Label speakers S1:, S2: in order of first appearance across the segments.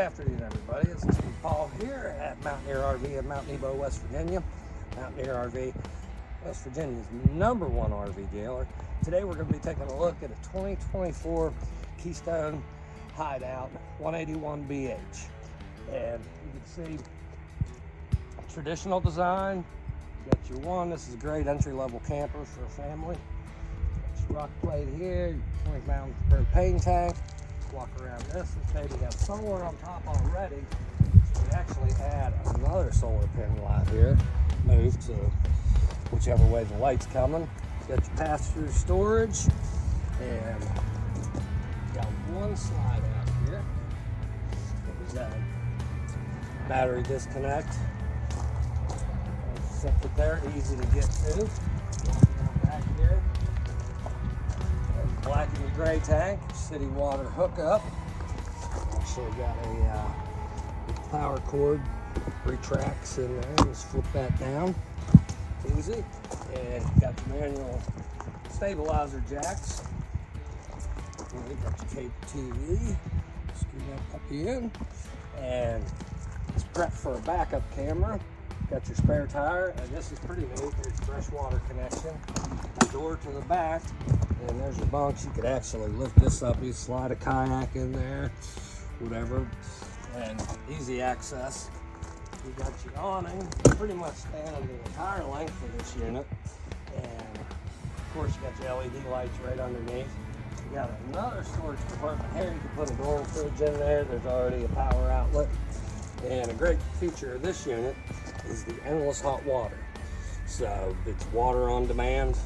S1: afternoon, everybody. It's Tim Paul here at Mountaineer RV in Mount Nebo, West Virginia. Mountaineer RV, West Virginia's #1 RV dealer. Today we're going to be taking a look at a 2024 Keystone Hideout 181BH. And you can see traditional design. You got your one. This is a great entry-level camper for a family. Got your rock plate here, your 20-pound propane tank. Walk around this. This baby has solar on top already. So we actually add another solar pin light here. Move to whichever way the light's coming. Got your pass-through storage, and got one slide out here. We got battery disconnect. Set it there, easy to get to. Walking back here. Black and gray tank, city water hookup. Also got a power cord retracts in there. Just flip that down. Easy. And got your manual stabilizer jacks. And you got your cable TV. Screw that puppy in. And it's prepped for a backup camera. Got your spare tire, and this is pretty neat. There's fresh water connection. The door to the back. And there's your bunks. You could actually lift this up. You slide a kayak in there, whatever, and easy access. You got your awning, pretty much spanning the entire length of this unit. And of course, you got your LED lights right underneath. You got another storage compartment here. You can put a door fridge in there. There's already a power outlet. And a great feature of this unit is the endless hot water. So it's water on demand.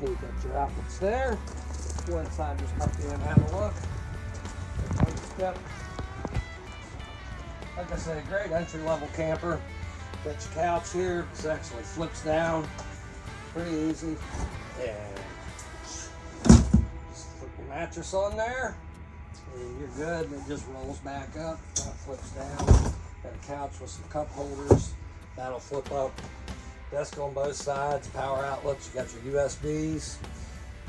S1: You got your outlets there. Go inside, just pop in and have a look. Step. Like I said, great entry-level camper. Got your couch here. This actually flips down. Pretty easy. And just put your mattress on there. And you're good. It just rolls back up. That flips down. Got a couch with some cup holders. That'll flip up. Desk on both sides, power outlets, you got your USBs,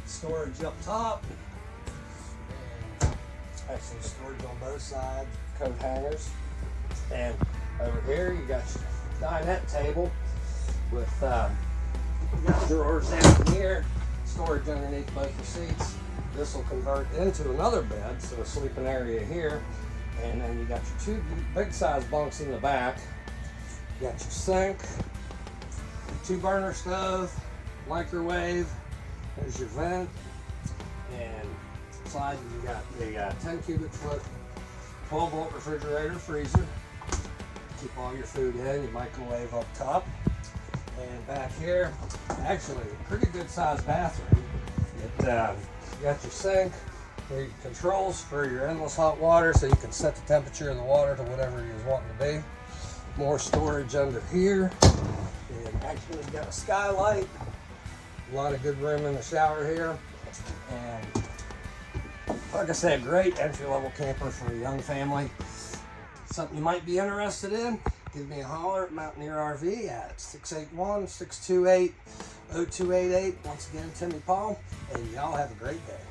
S1: storage up top, and actually storage on both sides, coat hangers. And over here you got your dinette table with you got drawers down here, storage underneath both the seats. This will convert into another bed, so a sleeping area here. And then you got your two big size bunks in the back. You got your sink. 2-burner stove, microwave, there's your vent, and inside you got the 10 cubic foot 12 volt refrigerator freezer. Keep all your food in, your microwave up top. And back here, actually a pretty good sized bathroom. You got your sink, your controls for your endless hot water, so you can set the temperature of the water to whatever you're wanting to be. More storage under here. And actually got a skylight, a lot of good room in the shower here, and like I said, great entry-level camper for a young family. Something you might be interested in, give me a holler at Mountaineer RV at 681-628-0288. Once again, Timmy Paul, and y'all have a great day.